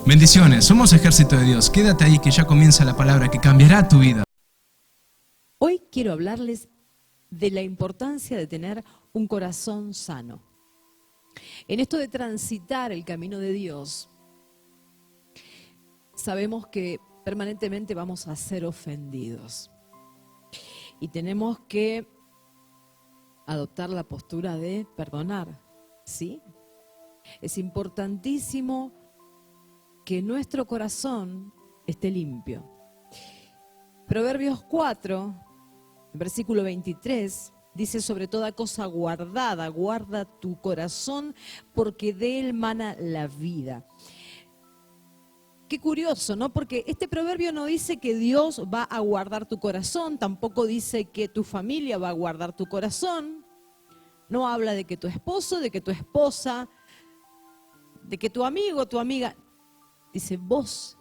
Bendiciones, somos Ejército de Dios. Quédate ahí que ya comienza la palabra que cambiará tu vida. Hoy quiero hablarles de la importancia de tener un corazón sano. En esto de transitar el camino de Dios, sabemos que permanentemente vamos a ser ofendidos. Y tenemos que adoptar la postura de perdonar, ¿sí? Es importantísimo que nuestro corazón esté limpio. Proverbios 4, versículo 23, dice: sobre toda cosa guardada, guarda tu corazón, porque de él mana la vida. Qué curioso, ¿no? Porque este proverbio no dice que Dios va a guardar tu corazón, tampoco dice que tu familia va a guardar tu corazón. No habla de que tu esposo, de que tu esposa, de que tu amigo, tu amiga. Dice, vos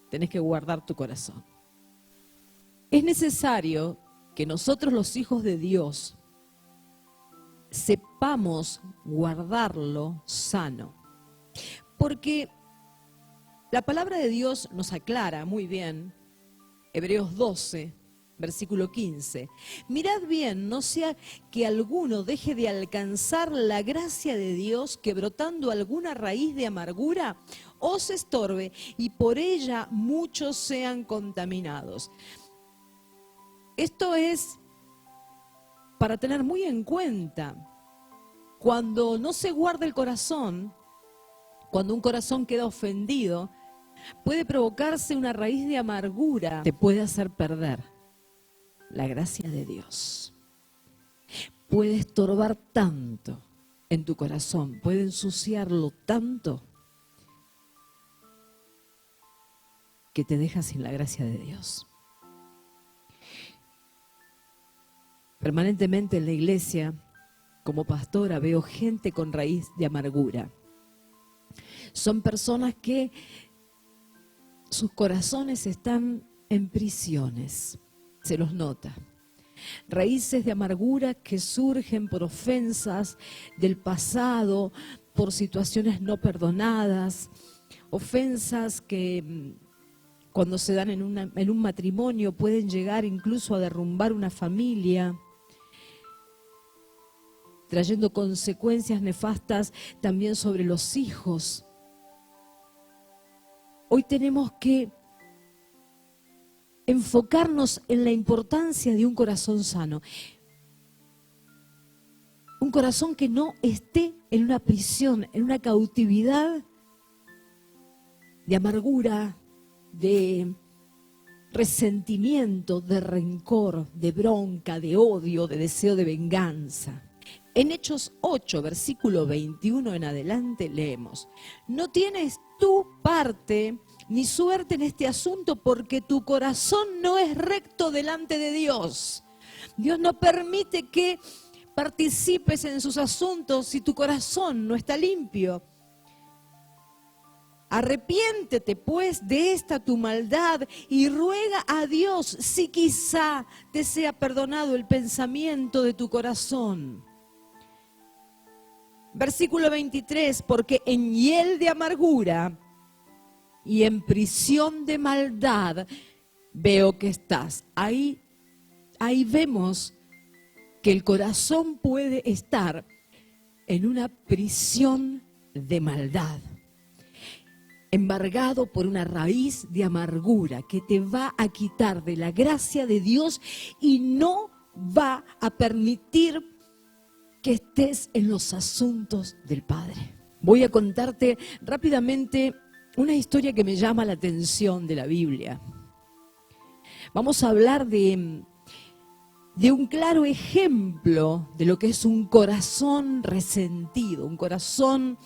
tenés que guardar tu corazón. Es necesario que nosotros, los hijos de Dios, sepamos guardarlo sano. Porque la palabra de Dios nos aclara muy bien, Hebreos 12, versículo 15. Mirad bien, no sea que alguno deje de alcanzar la gracia de Dios, que brotando alguna raíz de amargura os estorbe y por ella muchos sean contaminados. Esto es para tener muy en cuenta. Cuando no se guarda el corazón, cuando un corazón queda ofendido, puede provocarse una raíz de amargura, te puede hacer perder la gracia de Dios. Puede estorbar tanto en tu corazón, puede ensuciarlo tanto que te deja sin la gracia de Dios. Permanentemente en la iglesia, como pastora, veo gente con raíz de amargura. Son personas que sus corazones están en prisiones, se los nota. Raíces de amargura que surgen por ofensas del pasado, por situaciones no perdonadas, ofensas que cuando se dan en un matrimonio pueden llegar incluso a derrumbar una familia, trayendo consecuencias nefastas también sobre los hijos. Hoy tenemos que enfocarnos en la importancia de un corazón sano. Un corazón que no esté en una prisión, en una cautividad de amargura, de resentimiento, de rencor, de bronca, de odio, de deseo de venganza. En Hechos 8, versículo 21 en adelante leemos: no tienes tu parte ni suerte en este asunto, porque tu corazón no es recto delante de Dios. Dios no permite que participes en sus asuntos si tu corazón no está limpio. Arrepiéntete pues de esta tu maldad y ruega a Dios si quizá te sea perdonado el pensamiento de tu corazón. Versículo 23, porque en hiel de amargura y en prisión de maldad veo que estás. Ahí vemos que el corazón puede estar en una prisión de maldad, embargado por una raíz de amargura que te va a quitar de la gracia de Dios y no va a permitir que estés en los asuntos del Padre. Voy a contarte rápidamente una historia que me llama la atención de la Biblia. Vamos a hablar de un claro ejemplo de lo que es un corazón resentido, un corazón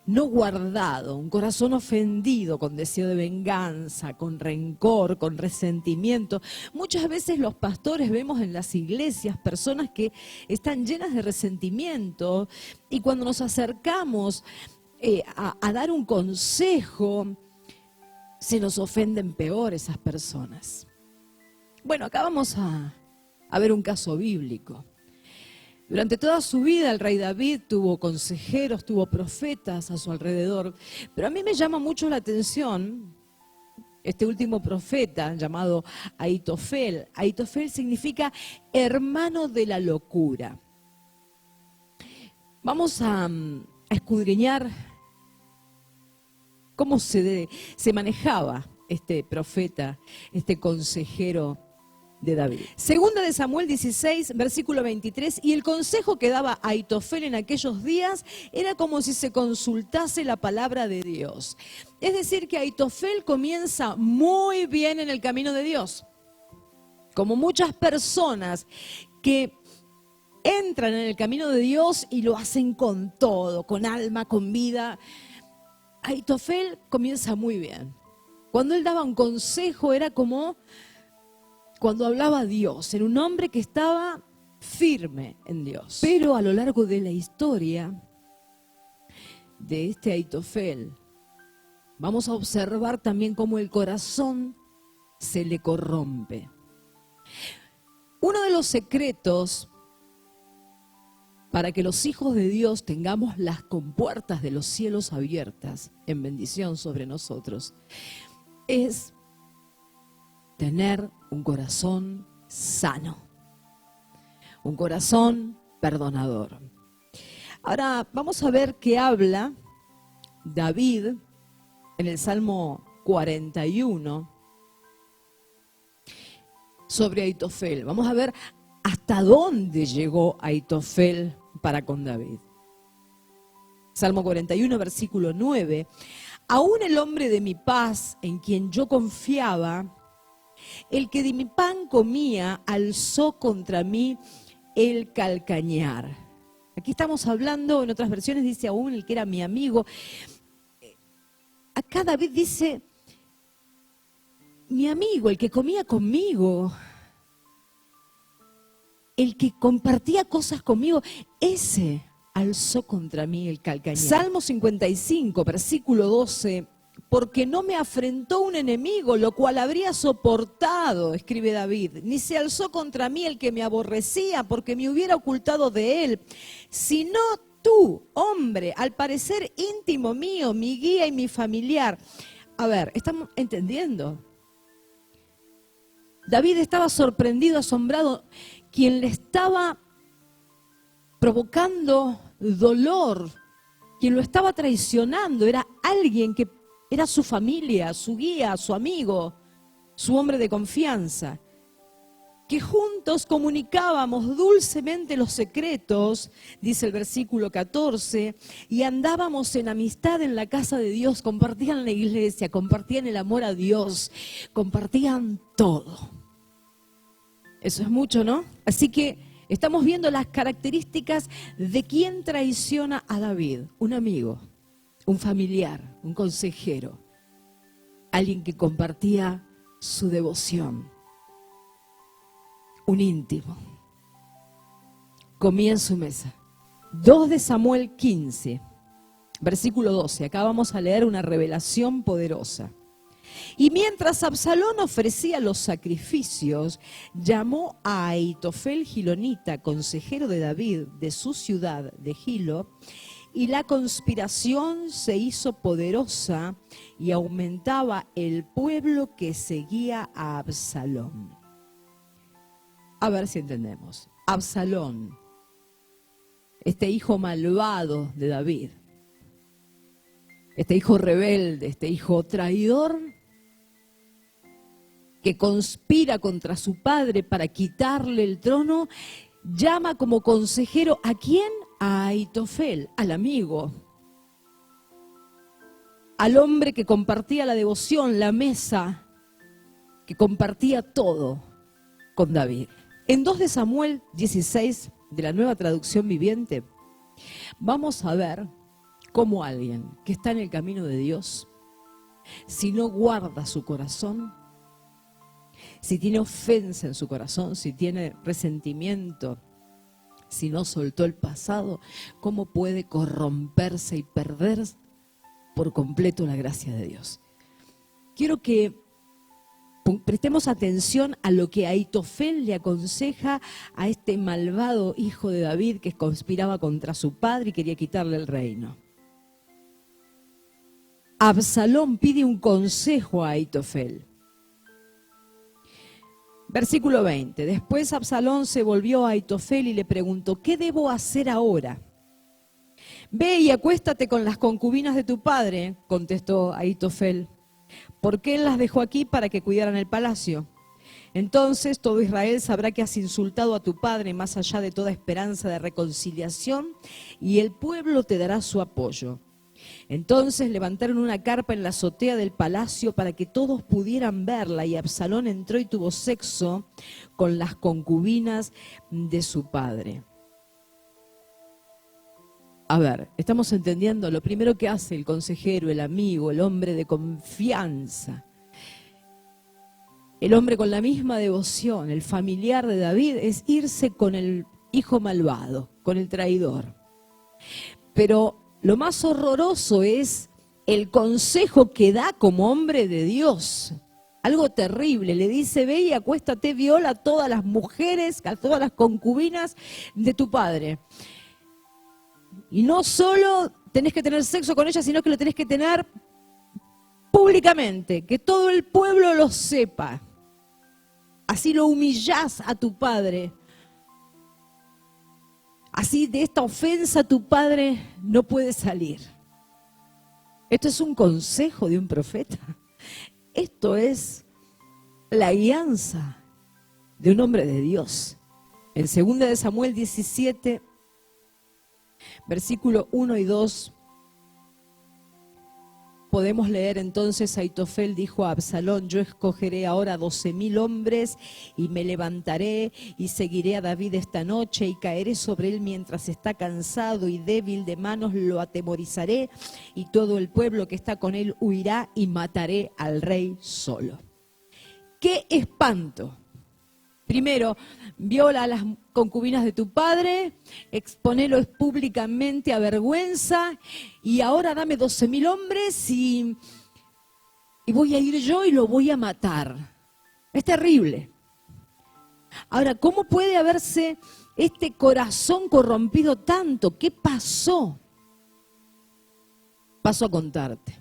no guardado, un corazón ofendido, con deseo de venganza, con rencor, con resentimiento. Muchas veces los pastores vemos en las iglesias personas que están llenas de resentimiento y cuando nos acercamos a dar un consejo, se nos ofenden peor esas personas. Bueno, acá vamos a ver un caso bíblico. Durante toda su vida el rey David tuvo consejeros, tuvo profetas a su alrededor, pero a mí me llama mucho la atención este último profeta llamado Ahitofel. Ahitofel significa hermano de la locura. Vamos a escudriñar cómo se manejaba este profeta, este consejero de David. Segunda de Samuel 16, versículo 23, y el consejo que daba Ahitofel en aquellos días era como si se consultase la palabra de Dios. Es decir, que Ahitofel comienza muy bien en el camino de Dios. Como muchas personas que entran en el camino de Dios y lo hacen con todo, con alma, con vida. Ahitofel comienza muy bien. Cuando él daba un consejo era como cuando hablaba a Dios, era un hombre que estaba firme en Dios. Pero a lo largo de la historia de este Ahitofel, vamos a observar también cómo el corazón se le corrompe. Uno de los secretos para que los hijos de Dios tengamos las compuertas de los cielos abiertas en bendición sobre nosotros, es tener un corazón sano, un corazón perdonador. Ahora vamos a ver qué habla David en el Salmo 41 sobre Ahitofel. Vamos a ver hasta dónde llegó Ahitofel para con David. Salmo 41, versículo 9. Aún el hombre de mi paz, en quien yo confiaba, el que de mi pan comía, alzó contra mí el calcañar. Aquí estamos hablando, en otras versiones dice aún el que era mi amigo. Acá David dice, mi amigo, el que comía conmigo, el que compartía cosas conmigo, ese alzó contra mí el calcañar. Salmo 55, versículo 12. Porque no me afrentó un enemigo, lo cual habría soportado, escribe David, ni se alzó contra mí el que me aborrecía, porque me hubiera ocultado de él, sino tú, hombre, al parecer íntimo mío, mi guía y mi familiar. A ver, ¿estamos entendiendo? David estaba sorprendido, asombrado. Quien le estaba provocando dolor, quien lo estaba traicionando, era alguien que era su familia, su guía, su amigo, su hombre de confianza, que juntos comunicábamos dulcemente los secretos, dice el versículo 14, y andábamos en amistad en la casa de Dios, compartían la iglesia, compartían el amor a Dios, compartían todo. Eso es mucho, ¿no? Así que estamos viendo las características de quien traiciona a David, un amigo, un familiar, un consejero, alguien que compartía su devoción, un íntimo. Comía en su mesa. 2 de Samuel 15, versículo 12. Acá vamos a leer una revelación poderosa. Y mientras Absalón ofrecía los sacrificios, llamó a Ahitofel Gilonita, consejero de David, de su ciudad de Gilo, y la conspiración se hizo poderosa y aumentaba el pueblo que seguía a Absalón. A ver si entendemos. Absalón, este hijo malvado de David, este hijo rebelde, este hijo traidor, que conspira contra su padre para quitarle el trono, llama como consejero ¿a quién? A Ahitofel, al amigo, al hombre que compartía la devoción, la mesa, que compartía todo con David. En 2 de Samuel 16, de la Nueva Traducción Viviente, vamos a ver cómo alguien que está en el camino de Dios, si no guarda su corazón, si tiene ofensa en su corazón, si tiene resentimiento, si no soltó el pasado, cómo puede corromperse y perder por completo la gracia de Dios. Quiero que Prestemos atención a lo que Ahitofel le aconseja a este malvado hijo de David que conspiraba contra su padre y quería quitarle el reino. Absalón pide un consejo a Ahitofel. Versículo 20. Después Absalón se volvió a Ahitofel y le preguntó: ¿qué debo hacer ahora? Ve y acuéstate con las concubinas de tu padre, contestó Ahitofel, porque él las dejó aquí para que cuidaran el palacio. Entonces todo Israel sabrá que has insultado a tu padre más allá de toda esperanza de reconciliación, y el pueblo te dará su apoyo. Entonces levantaron una carpa en la azotea del palacio para que todos pudieran verla, y Absalón entró y tuvo sexo con las concubinas de su padre. A ver, estamos entendiendo lo primero que hace el consejero, el amigo, el hombre de confianza, el hombre con la misma devoción, el familiar de David, es irse con el hijo malvado, con el traidor. Pero lo más horroroso es el consejo que da como hombre de Dios. Algo terrible. Le dice: ve y acuéstate, viola a todas las mujeres, a todas las concubinas de tu padre. Y no solo tenés que tener sexo con ellas, sino que lo tenés que tener públicamente, que todo el pueblo lo sepa. Así lo humillás a tu padre. Así de esta ofensa tu padre no puede salir. Esto es un consejo de un profeta. Esto es la guianza de un hombre de Dios. En 2 de Samuel 17, versículo 1 y 2, podemos leer entonces: Ahitofel dijo a Absalón: yo escogeré ahora 12,000 hombres y me levantaré y seguiré a David esta noche y caeré sobre él mientras está cansado y débil de manos, lo atemorizaré y todo el pueblo que está con él huirá y mataré al rey solo. ¡Qué espanto! Primero, viola a las concubinas de tu padre, exponelo públicamente a vergüenza, y ahora dame 12,000 hombres y voy a ir yo y lo voy a matar. Es terrible. Ahora, ¿cómo puede haberse este corazón corrompido tanto? ¿Qué pasó? Paso a contarte.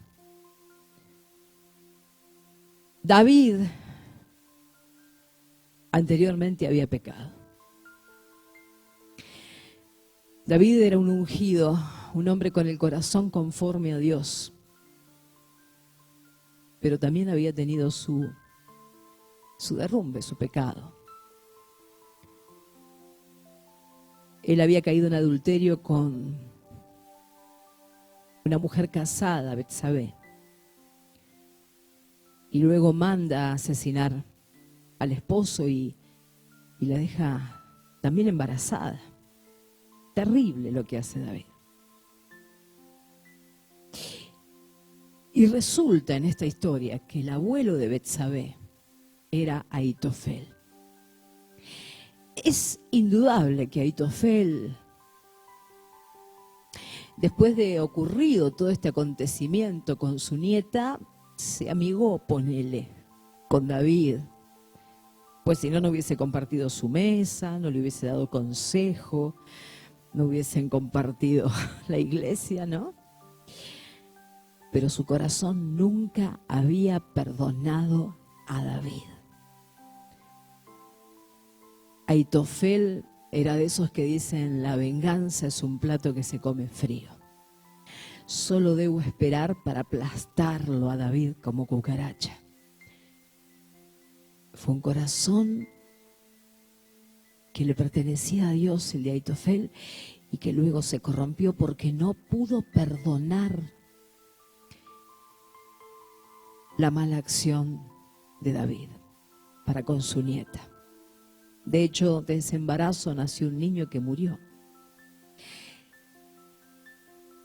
David anteriormente había pecado. David era un ungido, un hombre con el corazón conforme a Dios, pero también había tenido su derrumbe, su pecado. Él había caído en adulterio con una mujer casada, Betsabé, y luego manda a asesinar al esposo y la deja también embarazada. Terrible lo que hace David. Y resulta en esta historia que el abuelo de Betsabé era Ahitofel. Es indudable que Ahitofel, después de ocurrido todo este acontecimiento con su nieta, se amigó, ponele, con David. Pues si no, no hubiese compartido su mesa, no le hubiese dado consejo, no hubiesen compartido la iglesia, ¿no? Pero su corazón nunca había perdonado a David. Ahitofel era de esos que dicen: la venganza es un plato que se come frío. Solo debo esperar para aplastarlo a David como cucaracha. Fue un corazón que le pertenecía a Dios, el de Ahitofel, y que luego se corrompió porque no pudo perdonar la mala acción de David para con su nieta. De hecho, de ese embarazo nació un niño que murió.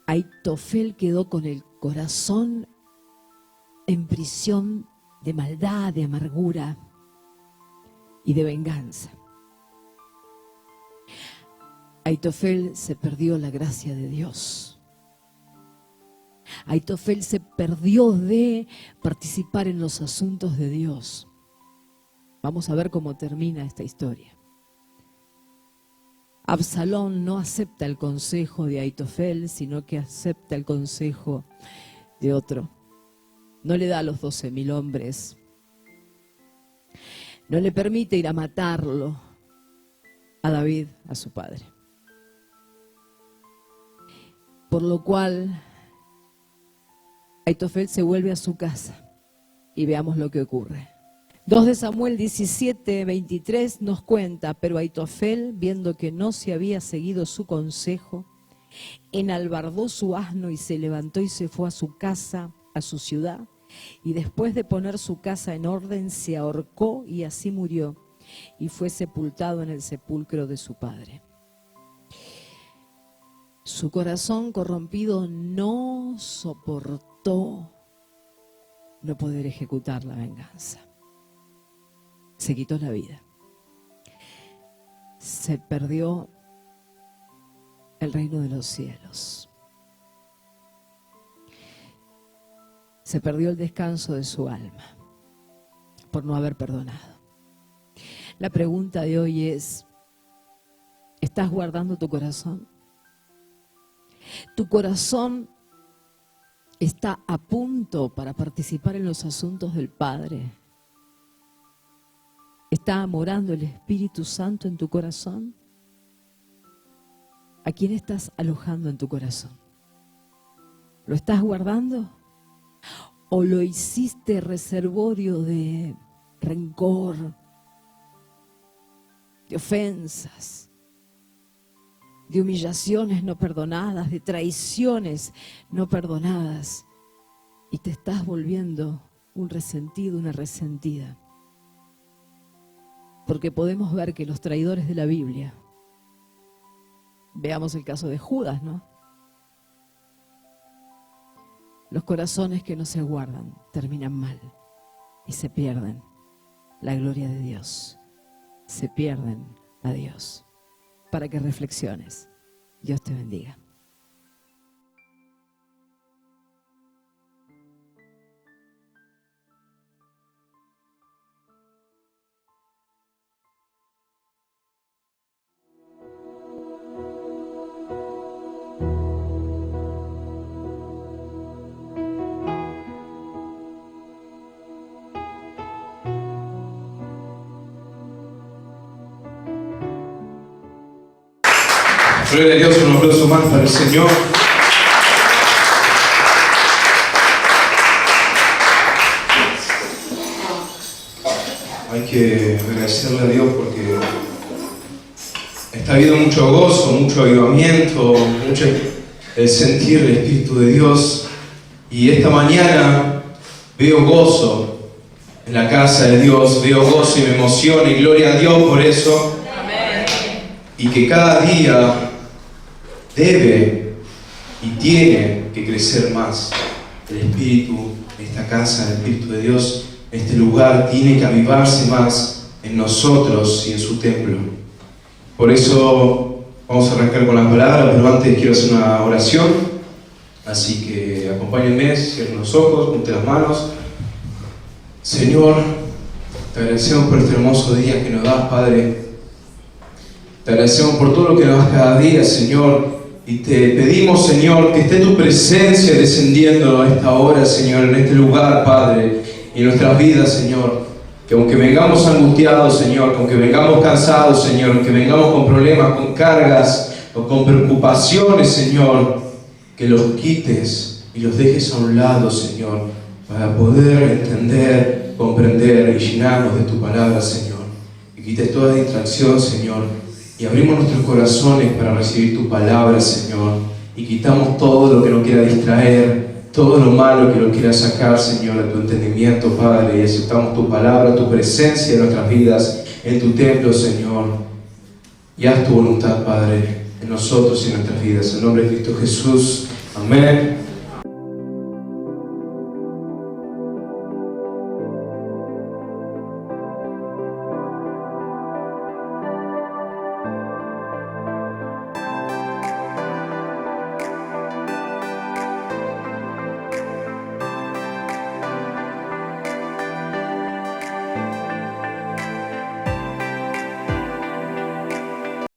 Ahitofel quedó con el corazón en prisión de maldad, de amargura y de venganza. Ahitofel se perdió la gracia de Dios. Ahitofel se perdió de participar en los asuntos de Dios. Vamos a ver cómo termina esta historia. Absalón no acepta el consejo de Aitofel, sino que acepta el consejo de otro. No le da a los 12.000 hombres. No le permite ir a matarlo a David, a su padre. Por lo cual, Aitofel se vuelve a su casa y veamos lo que ocurre. 2 de Samuel 17:23 nos cuenta, pero Aitofel, viendo que no se había seguido su consejo, enalbardó su asno y se levantó y se fue a su casa, a su ciudad, y después de poner su casa en orden, se ahorcó y así murió, y fue sepultado en el sepulcro de su padre. Su corazón corrompido no soportó no poder ejecutar la venganza. Se quitó la vida. Se perdió el reino de los cielos. Se perdió el descanso de su alma por no haber perdonado. La pregunta de hoy es, ¿estás guardando tu corazón? ¿Tu corazón está a punto para participar en los asuntos del Padre? ¿Está morando el Espíritu Santo en tu corazón? ¿A quién estás alojando en tu corazón? ¿Lo estás guardando? ¿O lo hiciste reservorio de rencor, de ofensas, de humillaciones no perdonadas, de traiciones no perdonadas, y te estás volviendo un resentido, una resentida? Porque podemos ver que los traidores de la Biblia, veamos el caso de Judas, ¿no? Los corazones que no se guardan terminan mal y se pierden la gloria de Dios, se pierden a Dios. Para que reflexiones. Dios te bendiga. Gloria a Dios, un aplauso más para el Señor. Hay que agradecerle a Dios porque está habiendo mucho gozo, mucho avivamiento, mucho el sentir el Espíritu de Dios. Y esta mañana veo gozo en la casa de Dios, veo gozo y me emociona y gloria a Dios por eso. Amén. Y que cada día debe y tiene que crecer más el Espíritu en esta casa, el Espíritu de Dios en este lugar tiene que avivarse más en nosotros y en su templo. Por eso vamos a arrancar con las palabras, pero antes quiero hacer una oración, así que acompáñenme, cierren los ojos, junten las manos. Señor, te agradecemos por este hermoso día que nos das, Padre. Te agradecemos por todo lo que nos das cada día, Señor. Y te pedimos, Señor, que esté tu presencia descendiendo a esta hora, Señor, en este lugar, Padre, y en nuestras vidas, Señor. Que aunque vengamos angustiados, Señor, que aunque vengamos cansados, Señor, que vengamos con problemas, con cargas o con preocupaciones, Señor, que los quites y los dejes a un lado, Señor, para poder entender, comprender y llenarnos de tu palabra, Señor. Y quites toda distracción, Señor. Y abrimos nuestros corazones para recibir tu palabra, Señor. Y quitamos todo lo que nos quiera distraer, todo lo malo que nos quiera sacar, Señor, de tu entendimiento, Padre. Y aceptamos tu palabra, tu presencia en nuestras vidas, en tu templo, Señor. Y haz tu voluntad, Padre, en nosotros y en nuestras vidas. En el nombre de Cristo Jesús. Amén.